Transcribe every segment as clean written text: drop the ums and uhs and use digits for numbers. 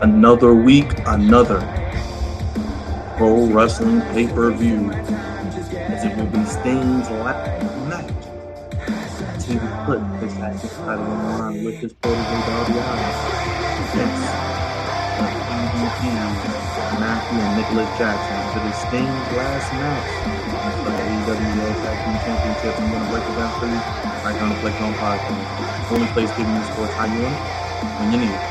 Another week, another pro wrestling pay-per-view, as it will be Sting's last match as he will put his tag team title on the line with his protege Darby Allin against the EVPs, Matthew and Nicholas Jackson. As it is Sting's last match for the AEW Tag Team Championship. I'm going to break it down for you right here on the Flex Zone Podcast. The only place giving you sports how you want it, when you need it.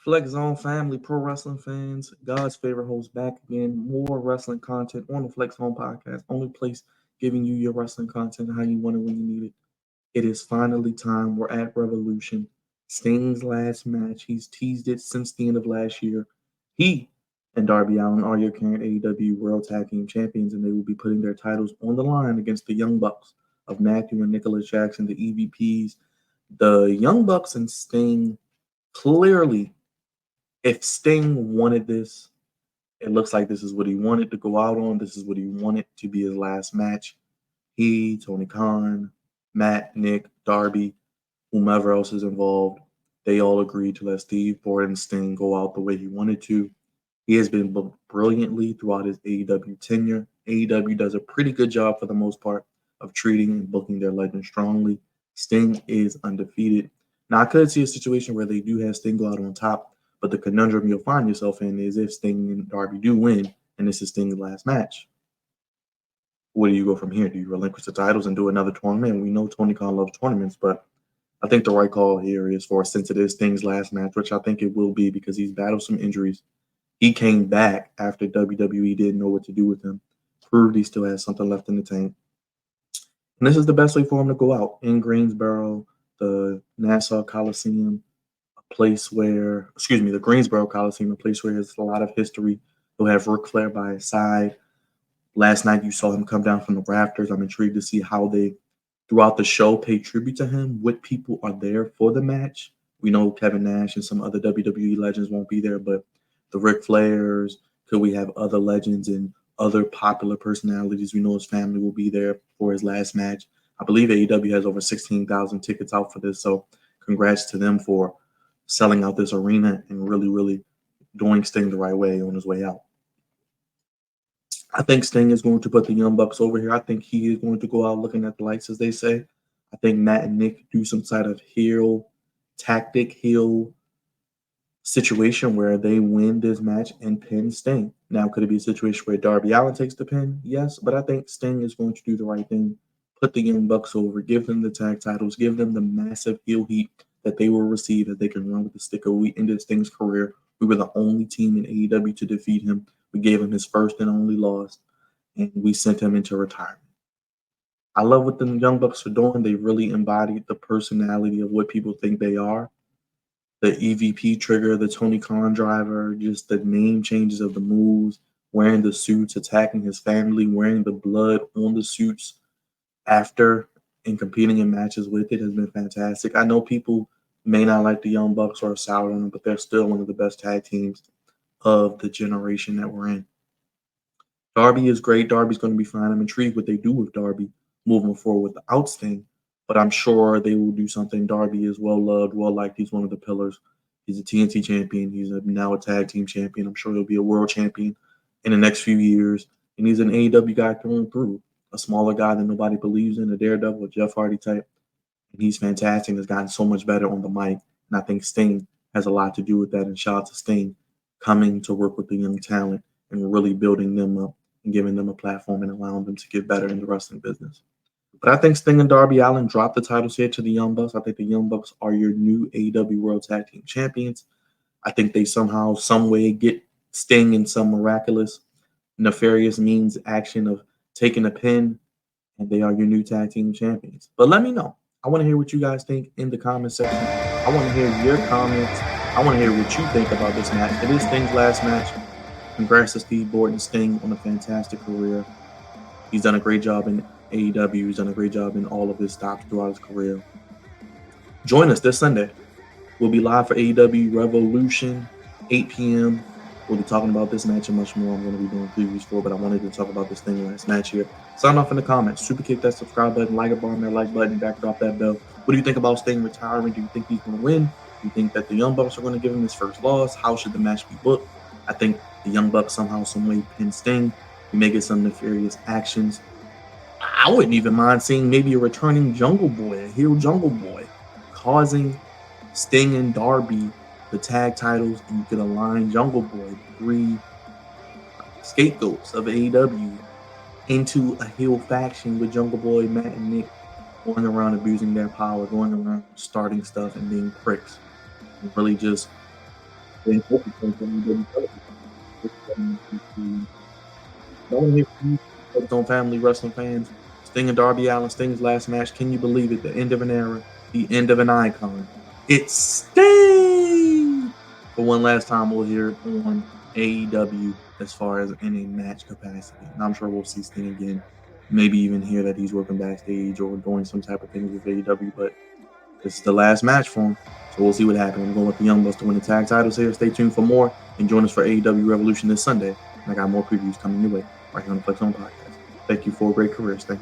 Flex Zone family, pro wrestling fans, God's favorite host back again. More wrestling content on the Flex Zone podcast. Only place giving you your wrestling content how you want it when you need it. It is finally time. We're at Revolution. Sting's last match. He's teased it since the end of last year. He and Darby Allin are your current AEW World Tag Team Champions, and they will be putting their titles on the line against the Young Bucks of Matthew and Nicholas Jackson, the EVPs. The Young Bucks and Sting clearly, if Sting wanted this, it looks like this is what he wanted to go out on. This is what he wanted to be his last match. He, Tony Khan, Matt, Nick, Darby, whomever else is involved, they all agreed to let Steve Ford and Sting go out the way he wanted to. He has been booked brilliantly throughout his AEW tenure. AEW does a pretty good job for the most part of treating and booking their legend strongly. Sting is undefeated. Now, I could see a situation where they do have Sting go out on top, but the conundrum you'll find yourself in is if Sting and Darby do win, and this is Sting's last match, where do you go from here? Do you relinquish the titles and do another tournament? We know Tony Khan loves tournaments, but I think the right call here is for, since it is Sting's last match, which I think it will be because he's battled some injuries. He came back after WWE didn't know what to do with him, proved he still has something left in the tank. And this is the best way for him to go out in Greensboro, the Nassau Coliseum, the Greensboro Coliseum, a place where there's a lot of history. He'll have Ric Flair by his side. Last night, you saw him come down from the rafters. I'm intrigued to see how they, throughout the show, pay tribute to him. What people are there for the match. We know Kevin Nash and some other WWE legends won't be there, but the Ric Flairs, could we have other legends and other popular personalities? We know his family will be there for his last match. I believe AEW has over 16,000 tickets out for this, so congrats to them for selling out this arena and really, really doing Sting the right way on his way out. I think Sting is going to put the Young Bucks over here. I think he is going to go out looking at the lights, as they say. I think Matt and Nick do some sort of heel situation where they win this match and pin Sting. Now, could it be a situation where Darby Allin takes the pin? Yes, but I think Sting is going to do the right thing, put the Young Bucks over, give them the tag titles, give them the massive heel heat that they will receive as they can run with the sticker. We ended Sting's career. We were the only team in AEW to defeat him. We gave him his first and only loss, and we sent him into retirement. I love what the Young Bucks are doing. They really embodied the personality of what people think they are. The EVP trigger, the Tony Khan driver, just the name changes of the moves, wearing the suits, attacking his family, wearing the blood on the suits after and competing in matches with it has been fantastic. I know people may not like the Young Bucks or sour on them, but they're still one of the best tag teams of the generation that we're in. Darby is great. Darby's going to be fine. I'm intrigued what they do with Darby moving forward without Sting, but I'm sure they will do something. Darby is well loved, well liked. He's one of the pillars. He's a TNT champion. He's now a tag team champion. I'm sure he'll be a world champion in the next few years. And he's an AEW guy through. A smaller guy that nobody believes in, a daredevil, a Jeff Hardy type. And he's fantastic. Has gotten so much better on the mic. And I think Sting has a lot to do with that. And shout out to Sting coming to work with the young talent and really building them up and giving them a platform and allowing them to get better in the wrestling business. But I think Sting and Darby Allin dropped the titles here to the Young Bucks. I think the Young Bucks are your new AEW World Tag Team Champions. I think they somehow, some way get Sting in some miraculous, nefarious means action of taking a pin, and they are your new tag team champions. But let me know. I want to hear what you guys think in the comment section. I want to hear your comments I want to hear what you think about this match. It is Sting's last match. Congrats to Steve Borden. Sting on a fantastic career. He's done a great job in AEW. He's done a great job in all of his stops throughout his career. Join us this Sunday. We'll be live for AEW Revolution, 8 p.m. We'll be talking about this match and much more. I'm going to be doing previews for, but I wanted to talk about this thing last match here. Sign off in the comments. Super kick that subscribe button, like it, bomb that like button, backdrop that bell. What do you think about Sting retiring? Do you think he's going to win? Do you think that the Young Bucks are going to give him his first loss? How should the match be booked? I think the Young Bucks somehow, some way pin Sting. We may get some nefarious actions. I wouldn't even mind seeing maybe a returning Jungle Boy, a heel Jungle Boy, causing Sting and Darby the tag titles, and you could align Jungle Boy, 3 scapegoats of AEW, into a heel faction with Jungle Boy, Matt, and Nick going around abusing their power, going around starting stuff and being pricks, and really just being focused on AEW television. No one here from you, focused on family wrestling fans. Sting and Darby Allin, Sting's last match. Can you believe it? The end of an era, the end of an icon. It's Sting! For one last time, we'll hear it on AEW as far as in a match capacity. And I'm sure we'll see Sting again. Maybe even hear that he's working backstage or doing some type of things with AEW. But this is the last match for him. So we'll see what happens. I'm going with the Young Bucks to win the tag titles here. Stay tuned for more and join us for AEW Revolution this Sunday. And I got more previews coming your way right here on the Flex On Podcast. Thank you for a great career, Sting.